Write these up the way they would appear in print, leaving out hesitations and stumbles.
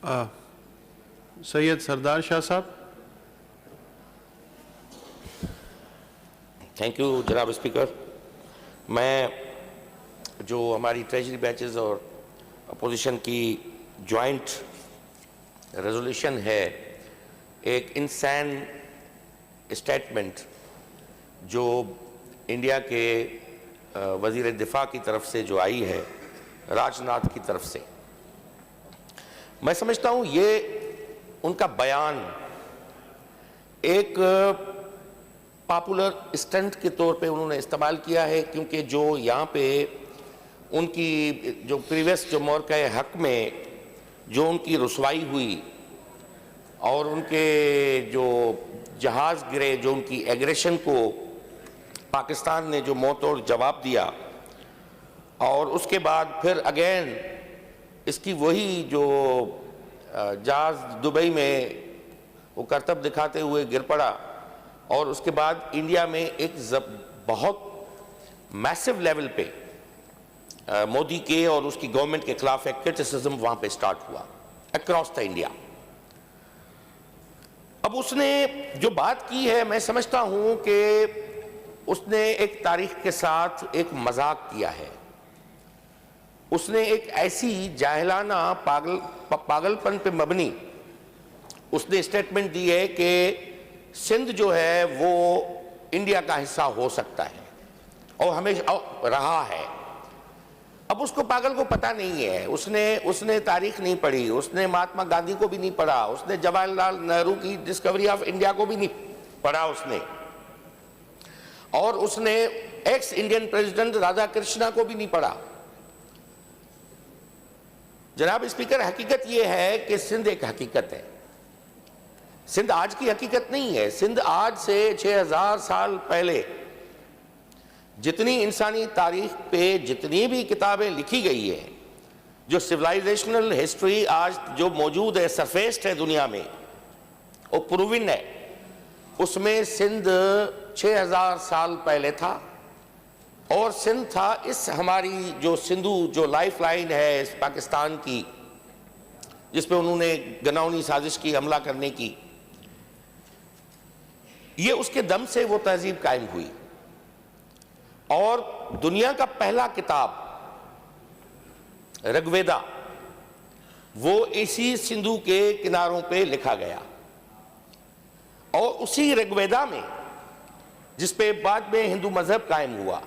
सैयद सरदार शाह साहब। Thank you जनाब speaker. मैं जो हमारी ट्रेजरी बैचेस और अपोजिशन की जॉइंट रेजोल्यूशन है, एक इंसान स्टेटमेंट जो इंडिया के वज़ीर दिफा की तरफ से जो आई है, राजनाथ की तरफ से, मैं समझता हूँ ये उनका बयान एक पॉपुलर स्टंट के तौर पे उन्होंने इस्तेमाल किया है, क्योंकि जो यहाँ पे उनकी जो प्रीवियस जो मोरक़ा हक़ में जो उनकी रुसवाई हुई और उनके जो जहाज़ गिरे, जो उनकी एग्रेशन को पाकिस्तान ने जो मुंहतोड़ जवाब दिया, और उसके बाद फिर अगेन इसकी वही जो जहाज़ दुबई में वो करतब दिखाते हुए गिर पड़ा, और उसके बाद इंडिया में एक बहुत मैसिव लेवल पे मोदी के और उसकी गवर्नमेंट के खिलाफ एक क्रिटिसिज्म वहाँ पे स्टार्ट हुआ अक्रॉस द इंडिया। अब उसने जो बात की है, मैं समझता हूँ कि उसने एक तारीख के साथ एक मजाक किया है। उसने एक ऐसी जाहिलाना पागलपन पे मबनी उसने स्टेटमेंट दी है कि सिंध जो है वो इंडिया का हिस्सा हो सकता है और हमेशा रहा है। अब उसको पागल को पता नहीं है, उसने तारीख नहीं पढ़ी, उसने महात्मा गांधी को भी नहीं पढ़ा, उसने जवाहरलाल नेहरू की डिस्कवरी ऑफ इंडिया को भी नहीं पढ़ा उसने, और उसने x Indian president Radha Krishna को भी नहीं पढ़ा। जनाब स्पीकर, हकीकत यह है कि सिंध एक हकीकत है। सिंध आज की हकीकत नहीं है। सिंध आज से 6000 साल पहले जितनी इंसानी तारीख पे जितनी भी किताबें लिखी गई है, जो सिविलाइजेशनल हिस्ट्री आज जो मौजूद है, सरफेस्ड है दुनिया में, वो प्रूविन है। उसमें सिंध 6000 साल पहले था, और सिंध था इस हमारी जो सिंधु जो लाइफ लाइन है इस पाकिस्तान की, जिस पे उन्होंने गनाउनी साजिश की हमला करने की, ये उसके दम से वो तहजीब कायम हुई। और दुनिया का पहला किताब ऋग्वेदा वो इसी सिंधु के किनारों पे लिखा गया, और उसी ऋग्वेदा में जिस पे बाद में हिंदू मजहब कायम हुआ।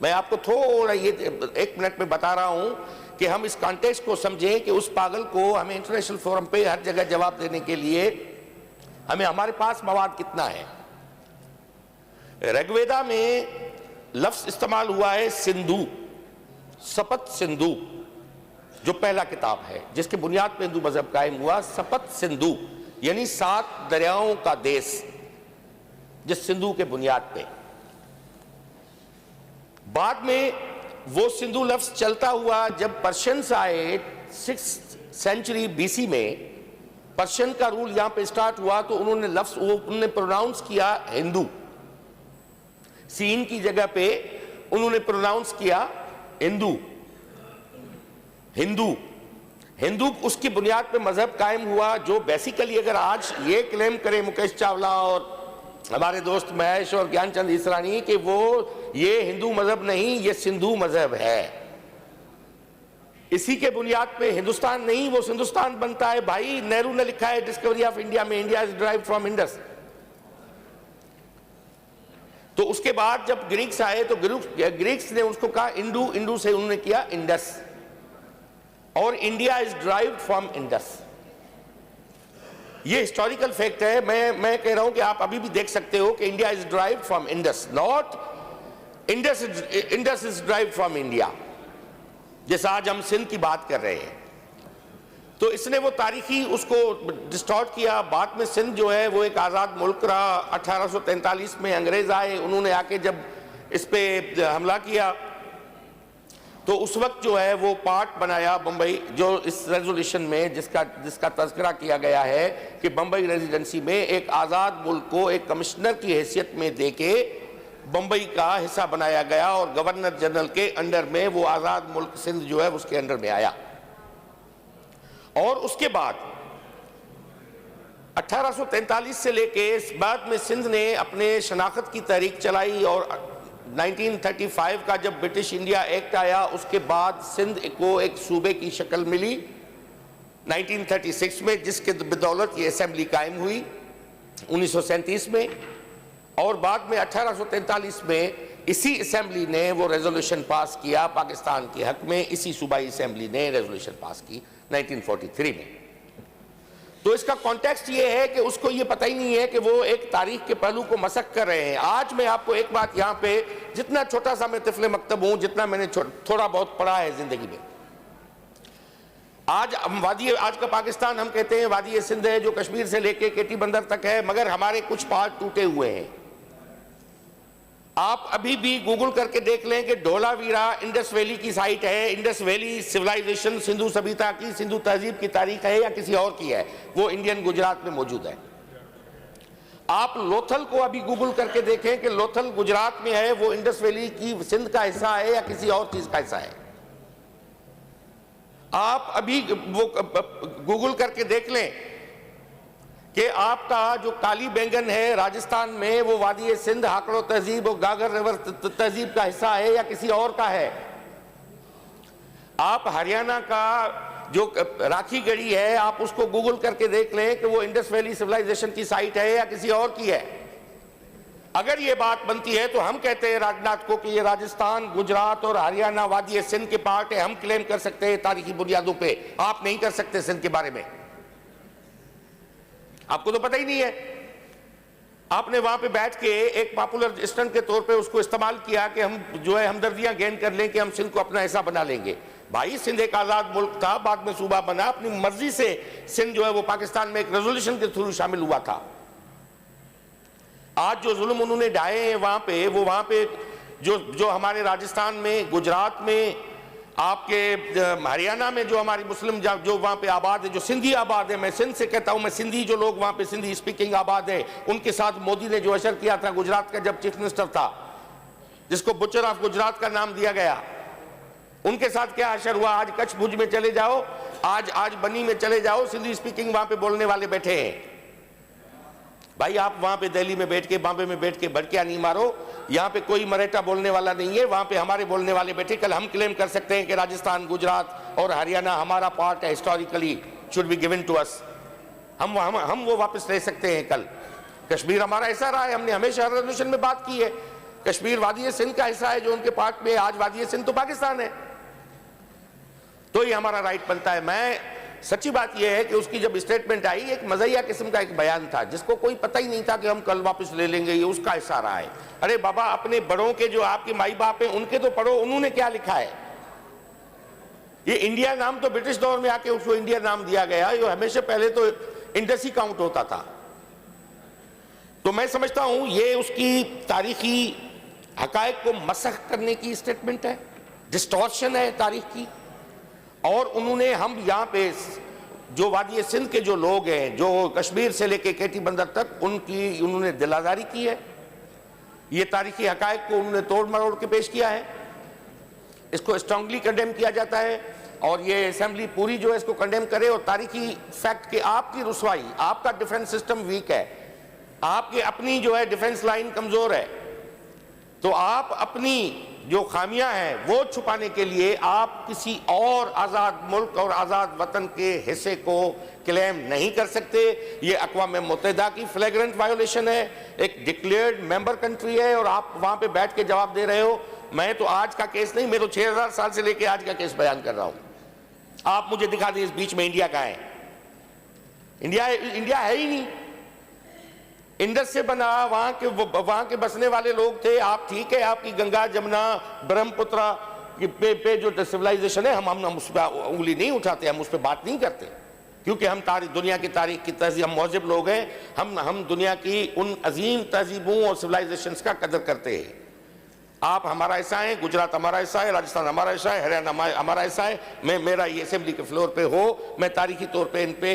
मैं आपको थोड़ा ये 1 मिनट में बता रहा हूं कि हम इस कॉन्टेक्स्ट को समझें कि उस पागल को हमें इंटरनेशनल फोरम पे हर जगह जवाब देने के लिए हमें हमारे पास मवाद कितना है। ऋग्वेदा में लफ्ज इस्तेमाल हुआ है सिंधु, सपत सिंधु, जो पहला किताब है जिसके बुनियाद पे हिंदू मजहब कायम हुआ। सपत सिंधु यानी 7 दरियाओं का देश, जिस सिंधु के बुनियाद पे बाद में वो सिंधु लफ्ज चलता हुआ जब पर्शियंस आए 6th सेंचुरी BC में, पर्शियन का रूल यहां पे स्टार्ट हुआ, तो उन्होंने लफ्ज उन्होंने प्रोनाउंस किया हिंदू, सीन की जगह पे उन्होंने प्रोनाउंस किया हिंदू। हिंदू हिंदू उसकी बुनियाद पे मजहब कायम हुआ, जो बेसिकली अगर आज ये क्लेम करे मुकेश चावला और हमारे दोस्त महेश और ज्ञानचंद ईसरानी कि वो ये हिंदू मजहब नहीं, ये सिंधु मजहब है, इसी के बुनियाद पे हिंदुस्तान नहीं वो सिंधुस्तान बनता है। भाई नेहरू ने लिखा है डिस्कवरी ऑफ इंडिया में, India is derived from Indus. तो उसके बाद जब ग्रीक्स आए तो ग्रीक्स ने उसको कहा इंडू, इंडू से उन्होंने किया इंडस, और India is derived from Indus. ये हिस्टोरिकल फैक्ट है। मैं कह रहा हूं कि आप अभी भी देख सकते हो कि India is derived from Indus, not Indus is derived from India, जैसा आज हम सिंध की बात कर रहे हैं। तो इसने वो तारीखी उसको डिस्टॉर्ट किया। बाद में सिंध जो है वो एक आज़ाद मुल्क रहा। 1843 में अंग्रेज आए, उन्होंने आके जब इस पे हमला किया तो उस वक्त जो है वो पार्ट बनाया बम्बई, जो इस रेजोल्यूशन में जिसका तज़किरा किया गया है कि बम्बई रेजिडेंसी में एक आज़ाद मुल्क को एक कमिश्नर की हैसियत में देके बम्बई का हिस्सा बनाया गया, और गवर्नर जनरल के अंडर में वो आज़ाद मुल्क सिंध जो है उसके अंडर में आया। और उसके बाद 1843 से लेके इस बाद में सिंध ने अपने शनाख्त की तहरीक चलाई और 1935 का जब ब्रिटिश इंडिया एक्ट आया उसके बाद सिंध को एक सूबे की शक्ल मिली 1936 में, जिसके बदौलत ये असेंबली कायम हुई 1937 में। और बाद में 1843 में इसी असेंबली ने वो रेजोल्यूशन पास किया पाकिस्तान के हक में, इसी सूबाई असेंबली ने रेजोल्यूशन पास की 1943 में। तो इसका कॉन्टेक्स्ट ये है कि उसको ये पता ही नहीं है कि वो एक तारीख के पहलू को मसक कर रहे हैं। आज मैं आपको एक बात यहाँ पे, जितना छोटा सा मैं तिफले मकतब हूँ, जितना मैंने थोड़ा बहुत पढ़ा है जिंदगी में, आज हम आज का पाकिस्तान हम कहते हैं वादी सिंध है, जो कश्मीर से लेके केटी बंदर तक है, मगर हमारे कुछ पार्ट टूटे हुए हैं। आप अभी भी गूगल करके देख लें कि धोलावीरा इंडस वैली की साइट है, इंडस वैली सिविलाइजेशन सिंधु सभ्यता की, सिंधु तहजीब की तारीख है या किसी और की है, वो इंडियन गुजरात में मौजूद है। आप लोथल को अभी गूगल करके देखें कि लोथल गुजरात में है, वो इंडस वैली की सिंध का हिस्सा है या किसी और चीज का हिस्सा है। आप अभी वो गूगल करके देख लें कि आपका जो काली बैंगन है राजस्थान में, वो वादी सिंध हाकड़ो तहजीब और गागर रिवर तहजीब का हिस्सा है या किसी और का है। आप हरियाणा का जो राखी गढ़ी है, आप उसको गूगल करके देख लें कि वो इंडस वैली सिविलाइजेशन की साइट है या किसी और की है। अगर ये बात बनती है तो हम कहते हैं राजनाथ को कि ये राजस्थान, गुजरात और हरियाणा वादी सिंध के पार्ट है, हम क्लेम कर सकते हैं तारीखी बुनियादों पे, आप नहीं कर सकते सिंध के बारे में। आपको तो पता ही नहीं है। आपने वहां पे बैठ के एक पॉपुलर स्टंट के तौर पे उसको इस्तेमाल किया कि हम जो है हमदर्दियां गेन कर लें कि हम सिंध को अपना हिस्सा बना लेंगे। भाई सिंध एक आजाद मुल्क था, बाद में सूबा बना, अपनी मर्जी से सिंध जो है वो पाकिस्तान में एक रेजोल्यूशन के थ्रू शामिल हुआ था। आज जो जुल्म उन्होंने ढाए हैं वहां पे, वो वहां पे जो हमारे राजस्थान में, गुजरात में, आपके हरियाणा में जो हमारी मुस्लिम जो वहां पे आबाद है, जो सिंधी आबाद है, मैं सिंध से कहता हूं, मैं सिंधी जो लोग वहां पे सिंधी स्पीकिंग आबाद है, उनके साथ मोदी ने जो अशर किया था गुजरात का जब चीफ मिनिस्टर था, जिसको बुचर ऑफ गुजरात का नाम दिया गया, उनके साथ क्या अशर हुआ। आज कच्छ भुज में चले जाओ, आज बनी में चले जाओ, सिंधी स्पीकिंग वहां पे बोलने वाले बैठे हैं। भाई आप वहां पे दिल्ली में बैठ के, बॉम्बे में बैठ के भड़कियां नहीं मारो, यहाँ पे कोई मराठा बोलने वाला नहीं है, वहां पे हमारे बोलने वाले बैठे। कल हम क्लेम कर सकते हैं कि राजस्थान, गुजरात और हरियाणा हमारा पार्ट है, historically should be given to us. हम वो वापस ले सकते हैं। कल कश्मीर हमारा हिस्सा रहा है, हमने हमेशा रेजोल्यूशन में बात की है। कश्मीर वादी सिंध का हिस्सा है जो उनके पार्ट में, आज वादी सिंध तो पाकिस्तान है, तो ये हमारा राइट बनता है। मैं सच्ची बात यह है कि उसकी जब स्टेटमेंट आई, एक मज़ाहिया किस्म का एक बयान था जिसको कोई पता ही नहीं था कि हम कल वापस ले लेंगे, ये उसका हिस्सा रहा है। अरे बाबा, अपने बड़ों के जो आपके माई बाप हैं उनके तो पढ़ो, उन्होंने क्या लिखा है। ये इंडिया नाम तो ब्रिटिश दौर में आके उसको इंडिया नाम दिया गया, ये हमेशा पहले तो इंडस ही काउंट होता था। तो मैं समझता हूं ये उसकी तारीखी हकायक को मसख करने की स्टेटमेंट है, डिस्टॉर्शन है तारीख की। और उन्होंने, हम यहाँ पे जो वादी सिंध के जो लोग हैं, जो कश्मीर से लेके केटी बंदर तक, उनकी उन्होंने दिलादारी की है। ये तारीखी हकायक को उन्होंने तोड़ मरोड़ के पेश किया है। इसको स्ट्रांगली कंडेम किया जाता है और ये असेंबली पूरी जो है इसको कंडेम करे। और तारीखी फैक्ट कि आपकी रुसवाई, आपका डिफेंस सिस्टम वीक है, आपकी अपनी जो है डिफेंस लाइन कमजोर है, तो आप अपनी जो खामियां हैं वो छुपाने के लिए आप किसी और आज़ाद मुल्क और आज़ाद वतन के हिस्से को क्लेम नहीं कर सकते। ये अक़वाम मुत्तहिदा की फ्लैग्रेंट वायोलेशन है, एक डिक्लेयर्ड मेंबर कंट्री है, और आप वहां पे बैठ के जवाब दे रहे हो। मैं तो आज का केस नहीं, मैं तो 6000 साल से लेके आज का केस बयान कर रहा हूं। आप मुझे दिखा दें इस बीच में इंडिया कहां है। इंडिया है ही नहीं। इंडस से बना, वहां के बसने वाले लोग थे। आप ठीक है, आपकी गंगा, जमुना, ब्रह्मपुत्र पे जो सिविलाइजेशन है, हम उस पर उंगली नहीं उठाते, हम उस पर बात नहीं करते, क्योंकि हम दुनिया की तारीख की तहजीब, हम मौजब लोग हैं। हम दुनिया की उन अजीम तहजीबों और सिविलाइजेशंस का कदर करते हैं। आप हमारा हिस्सा है, गुजरात हमारा हिस्सा है, राजस्थान हमारा हिस्सा है, हरियाणा हमारा हिस्सा है। मेरा ये असेंबली के फ्लोर पे हो, मैं तारीखी तौर पे इन पे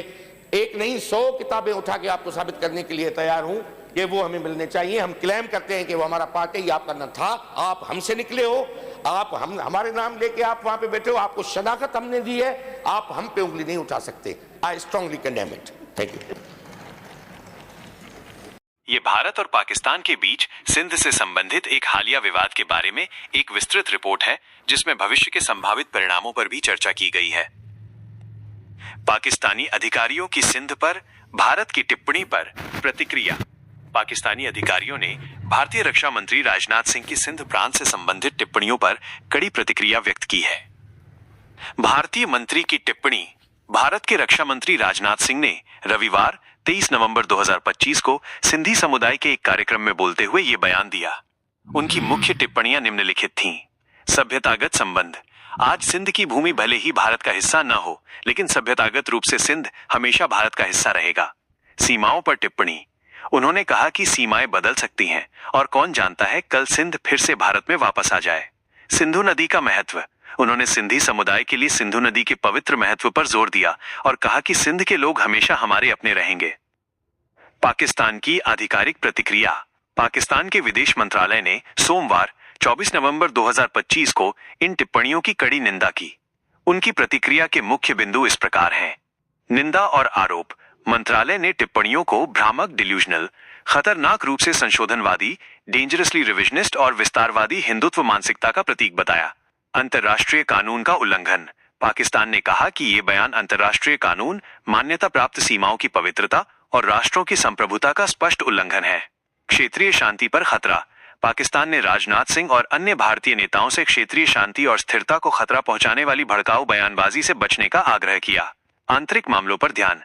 एक नहीं 100 किताबें उठा के आपको साबित करने के लिए तैयार हूं कि वो हमें मिलने चाहिए। हम क्लेम करते हैं कि वो हमारा पार्ट है, ये आपका न था, आप हमसे निकले हो, आप हमारे नाम लेके आप वहां पे बैठे हो, आपको शनाख्त हमने दी है, आप हम पे उंगली नहीं उठा सकते। I strongly condemn it. Thank you. ये भारत और पाकिस्तान के बीच सिंध से संबंधित एक हालिया विवाद के बारे में एक विस्तृत रिपोर्ट है जिसमें भविष्य के संभावित परिणामों पर भी चर्चा की गई है। पाकिस्तानी अधिकारियों की सिंध पर भारत की टिप्पणी पर प्रतिक्रिया। पाकिस्तानी अधिकारियों ने भारतीय रक्षा मंत्री राजनाथ सिंह की सिंध प्रांत से संबंधित टिप्पणियों पर कड़ी प्रतिक्रिया व्यक्त की है। भारतीय मंत्री की टिप्पणी। भारत के रक्षा मंत्री राजनाथ सिंह ने रविवार 23 नवंबर 2025 को सिंधी समुदाय के एक कार्यक्रम में बोलते हुए ये बयान दिया। उनकी मुख्य टिप्पणियां निम्नलिखित थीं। सभ्यतागत संबंध। आज सिंध की भूमि भले ही भारत का हिस्सा न हो, लेकिन सभ्यतागत रूप से सिंध हमेशा भारत का हिस्सा रहेगा। सीमाओं पर टिप्पणी। उन्होंने कहा कि सीमाएं बदल सकती हैं और कौन जानता है कल सिंध फिर से भारत में वापस आ जाए। सिंधु नदी का महत्व। उन्होंने सिंधी समुदाय के लिए सिंधु नदी के पवित्र महत्व पर जोर दिया और कहा कि सिंध के लोग हमेशा हमारे अपने रहेंगे। पाकिस्तान की आधिकारिक प्रतिक्रिया। पाकिस्तान के विदेश मंत्रालय ने सोमवार 24 नवंबर 2025 को इन टिप्पणियों की कड़ी निंदा की। उनकी प्रतिक्रिया के मुख्य बिंदु इस प्रकार हैं। निंदा और आरोप। मंत्रालय ने टिप्पणियों को भ्रामक, डिल्यूजनल, खतरनाक रूप से संशोधनवादी, डेंजरसली रिविजनिस्ट और विस्तारवादी हिंदुत्व मानसिकता का प्रतीक बताया। अंतर्राष्ट्रीय कानून का उल्लंघन। पाकिस्तान ने कहा कि ये बयान अंतर्राष्ट्रीय कानून, मान्यता प्राप्त सीमाओं की पवित्रता और राष्ट्रों की संप्रभुता का स्पष्ट उल्लंघन है। क्षेत्रीय शांति पर खतरा। पाकिस्तान ने राजनाथ सिंह और अन्य भारतीय नेताओं से क्षेत्रीय शांति और स्थिरता को खतरा पहुंचाने वाली भड़काऊ बयानबाजी से बचने का आग्रह किया। आंतरिक मामलों पर ध्यान।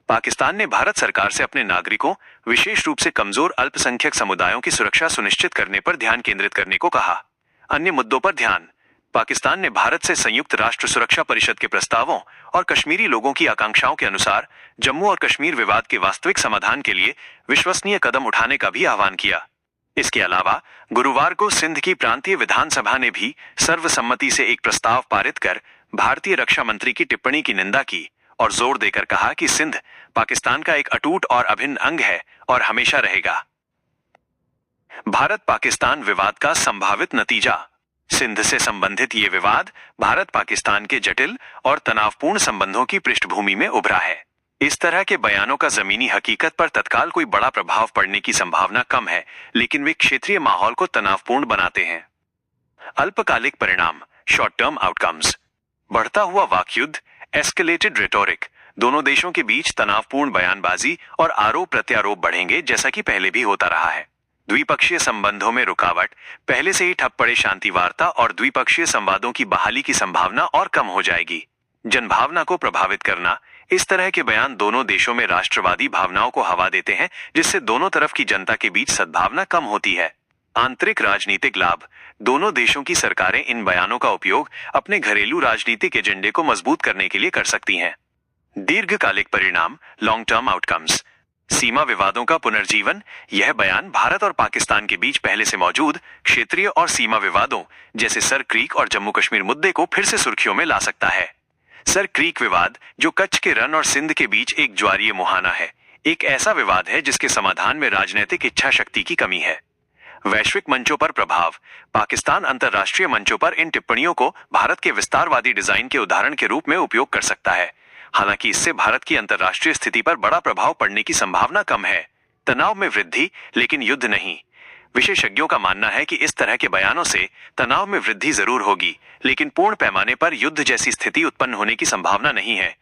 पाकिस्तान ने भारत सरकार से अपने नागरिकों, विशेष रूप से कमजोर अल्पसंख्यक समुदायों की सुरक्षा सुनिश्चित करने पर ध्यान केंद्रित करने को कहा। अन्य मुद्दों पर ध्यान। पाकिस्तान ने भारत से संयुक्त राष्ट्र सुरक्षा परिषद के प्रस्तावों और कश्मीरी लोगों की आकांक्षाओं के अनुसार जम्मू और कश्मीर विवाद के वास्तविक समाधान के लिए विश्वसनीय कदम उठाने का भी आह्वान किया। इसके अलावा गुरुवार को सिंध की प्रांतीय विधानसभा ने भी सर्वसम्मति से एक प्रस्ताव पारित कर भारतीय रक्षा मंत्री की टिप्पणी की निंदा की और जोर देकर कहा कि सिंध पाकिस्तान का एक अटूट और अभिन्न अंग है और हमेशा रहेगा। भारत पाकिस्तान विवाद का संभावित नतीजा। सिंध से संबंधित ये विवाद भारत पाकिस्तान के जटिल और तनावपूर्ण संबंधों की पृष्ठभूमि में उभरा है। इस तरह के बयानों का जमीनी हकीकत पर तत्काल कोई बड़ा प्रभाव पड़ने की संभावना कम है, लेकिन वे क्षेत्रीय माहौल को तनावपूर्ण बनाते हैं। अल्पकालिक परिणाम, शॉर्ट टर्म आउटकम्स। बढ़ता हुआ वाकयुद्ध, एस्केलेटेड रेटोरिक। दोनों देशों के बीच तनावपूर्ण बयानबाजी और आरोप प्रत्यारोप बढ़ेंगे, जैसा कि पहले भी होता रहा है। द्विपक्षीय संबंधों में रुकावट। पहले से ही ठप पड़े शांति वार्ता और द्विपक्षीय संवादों की बहाली की संभावना और कम हो जाएगी। जनभावना को प्रभावित करना। इस तरह के बयान दोनों देशों में राष्ट्रवादी भावनाओं को हवा देते हैं, जिससे दोनों तरफ की जनता के बीच सद्भावना कम होती है। आंतरिक राजनीतिक लाभ। दोनों देशों की सरकारें इन बयानों का उपयोग अपने घरेलू राजनीतिक एजेंडे को मजबूत करने के लिए कर सकती हैं। दीर्घकालिक परिणाम, लॉन्ग टर्म आउटकम्स। सीमा विवादों का पुनर्जीवन। यह बयान भारत और पाकिस्तान के बीच पहले से मौजूद क्षेत्रीय और सीमा विवादों जैसे सर क्रीक और जम्मू कश्मीर मुद्दे को फिर से सुर्खियों में ला सकता है। सर क्रीक विवाद, जो कच्छ के रन और सिंध के बीच एक ज्वारीय मुहाना है, एक ऐसा विवाद है जिसके समाधान में राजनीतिक इच्छा शक्ति की कमी है। वैश्विक मंचों पर प्रभाव। पाकिस्तान अंतर्राष्ट्रीय मंचों पर इन टिप्पणियों को भारत के विस्तारवादी डिजाइन के उदाहरण के रूप में उपयोग कर सकता है। हालांकि इससे भारत की अंतर्राष्ट्रीय स्थिति पर बड़ा प्रभाव पड़ने की संभावना कम है। तनाव में वृद्धि, लेकिन युद्ध नहीं। विशेषज्ञों का मानना है कि इस तरह के बयानों से तनाव में वृद्धि जरूर होगी, लेकिन पूर्ण पैमाने पर युद्ध जैसी स्थिति उत्पन्न होने की संभावना नहीं है,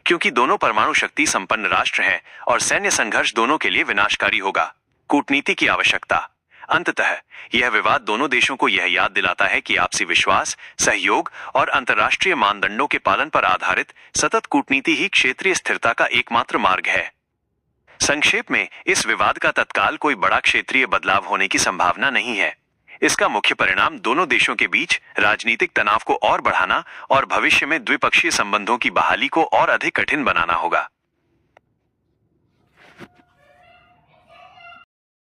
क्योंकि दोनों परमाणु शक्ति संपन्न राष्ट्र हैं और सैन्य संघर्ष दोनों के लिए विनाशकारी होगा। कूटनीति की आवश्यकता। अंततः यह विवाद दोनों देशों को यह याद दिलाता है कि आपसी विश्वास, सहयोग और अंतर्राष्ट्रीय मानदंडों के पालन पर आधारित सतत कूटनीति ही क्षेत्रीय स्थिरता का एकमात्र मार्ग है। संक्षेप में, इस विवाद का तत्काल कोई बड़ा क्षेत्रीय बदलाव होने की संभावना नहीं है। इसका मुख्य परिणाम दोनों देशों के बीच राजनीतिक तनाव को और बढ़ाना और भविष्य में द्विपक्षीय संबंधों की बहाली को और अधिक कठिन बनाना होगा।